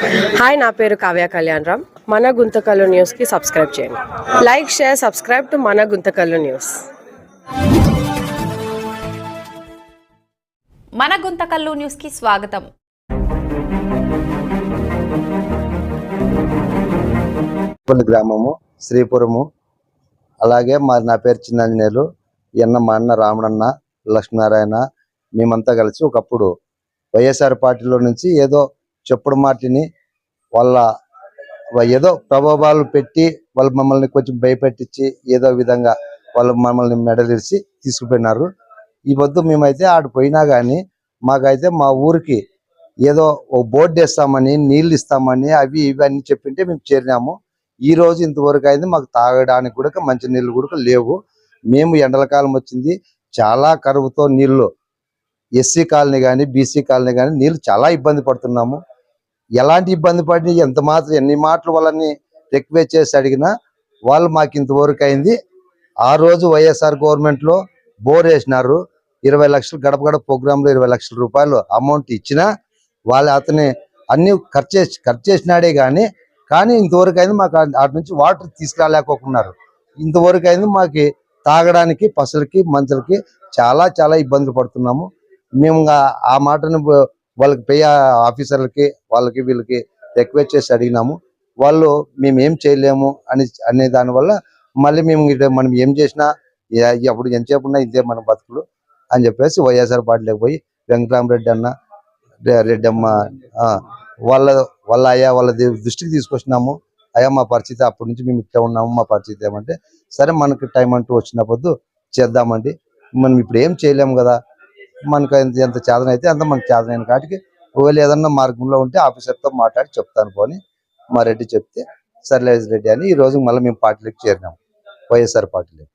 Hi, నా పేరు కావ్య కళ్యాణరామ్. మన గుంతకల్లు న్యూస్కి సబ్స్క్రైబ్ చేయండి. లైక్, షేర్, సబ్స్క్రైబ్ టు మన గుంతకల్లు న్యూస్. మన గుంతకల్లు న్యూస్కి స్వాగతం. గ్రామము శ్రీపురము. అలాగే నా పేరు చిన్నంజనేయులు. మా అన్న రామణన్న, లక్ష్మీనారాయణ, మేమంతా కలిసి ఒకప్పుడు వైఎస్ఆర్ పార్టీలో నుంచి ఏదో చెప్పుడు మాటిని వాళ్ళ ఏదో ప్రభావాలు పెట్టి వాళ్ళు మమ్మల్ని కొంచెం భయపెట్టించి ఏదో విధంగా వాళ్ళు మమ్మల్ని మెడలిసి తీసుకుపోయినారు. ఈ వద్దు మేమైతే ఆడిపోయినా కానీ మాకైతే మా ఊరికి ఏదో ఓ బోర్డు వేస్తామని, నీళ్ళు ఇస్తామని, అవి ఇవన్నీ చెప్పింటే మేము చేరినాము. ఈ రోజు ఇంతవరకు అయితే మాకు తాగడానికి కూడా మంచి నీళ్ళు కూడా లేవు. మేము ఎండల కాలం వచ్చింది, చాలా కరువుతో నీళ్లు ఎస్సీ కాలనీ కానీ బీసీ కాలనీ కానీ నీళ్ళు చాలా ఇబ్బంది పడుతున్నాము. ఎలాంటి ఇబ్బంది పడి ఎన్ని మాటలు వాళ్ళని రిక్వెస్ట్ చేసి అడిగినా వాళ్ళు మాకు ఇంతవరకు అయింది. ఆ రోజు వైఎస్ఆర్ గవర్నమెంట్లో బోర్ వేసినారు. 20 లక్షలు గడప గడప ప్రోగ్రాంలో 20 లక్షల రూపాయలు అమౌంట్ ఇచ్చినా వాళ్ళు అతని అన్ని ఖర్చు చేసినాడే కానీ ఇంతవరకు అయింది మాకు అటు నుంచి వాటర్ తీసుకురాలేకపోతున్నారు. ఇంతవరకు అయింది మాకు తాగడానికి, పసలకి, మంచులకి చాలా చాలా ఇబ్బందులు పడుతున్నాము. మేము ఆ మాటను వాళ్ళకి పే ఆఫీసర్లకి వాళ్ళకి వీళ్ళకి రిక్వెస్ట్ చేసి అడిగినాము. వాళ్ళు మేము ఏం చేయలేము అనే దానివల్ల మళ్ళీ మేము మనం ఏం చేసినా అప్పుడు ఎంతసేపు ఉన్నా ఇదే మన బతుకులు అని చెప్పేసి వైఎస్ఆర్ పార్టీలోకి పోయి వెంకటరామరెడ్డి అన్న, రెడ్డమ్మ వాళ్ళ అయ్యా వాళ్ళ దృష్టికి తీసుకొచ్చినాము. అయ్యా మా పరిస్థితి అప్పటి నుంచి మేము ఇట్లా ఉన్నాము, మా పరిస్థితి ఏమంటే సరే మనకి టైం అంటూ వచ్చినప్పుడు చేద్దామండి, మనం ఇప్పుడు ఏం చేయలేము కదా, మనకు ఎంత చేతన అయితే అంత మనకు చేతనైన కాటికి ఒకవేళ ఏదన్నా మార్గంలో ఉంటే ఆఫీసర్తో మాట్లాడి చెప్తాను పోని మా రెడ్డి చెప్తే సర్లేదు రెడ్డి అని ఈ రోజు మళ్ళీ మేము పార్టీలోకి చేరినాము, వైఎస్ఆర్ పార్టీలోకి.